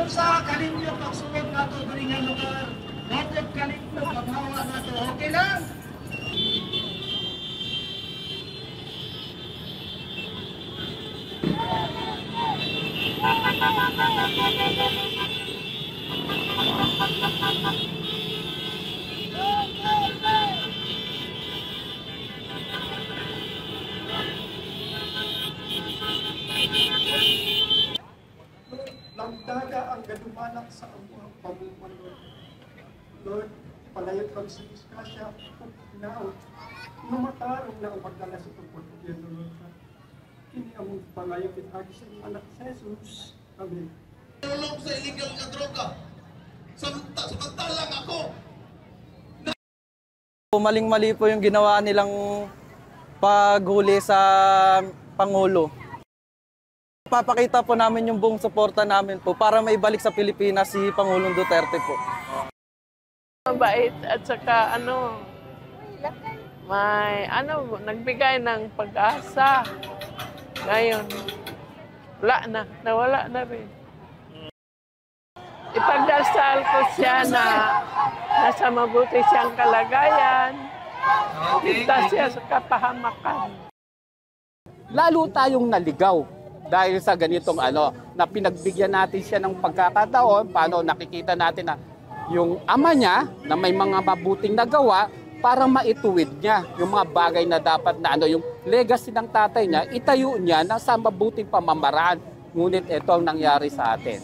sa kaninyo pagsulod nato diri nga lugar. Natod kaninyo paghawa nato. Okay lang? Lamdaga ang gadumanak sa among pamuman, Lord. Lord, palayot kang sa diskasya, pinaon. Numatarong na umagdala sa itong pagkakita, Lord. Kini among palayot itagi sa iyong anak sa Jesus. Amen. Tulong sa illegal na droga. Samantalang ako. Maling-mali po yung ginawa nilang paghuli sa Pangulo. Papakita po namin yung buong suporta namin po para maibalik sa Pilipinas si Pangulong Duterte po. Mabait at saka nagbigay ng pag-asa. Ngayon, nawala na rin. Ipagdasal ko siya na nasa mabuti siyang kalagayan. Ligtas siya sa kapahamakan. Lalo tayong naligaw dahil sa ganitong na pinagbigyan natin siya ng pagkakataon, paano nakikita natin na yung ama niya na may mga mabuting nagawa para maituwid niya yung mga bagay na dapat na yung legacy ng tatay niya, itayo niya na sa mabuting pamamaraan. Ngunit ito ang nangyari sa atin.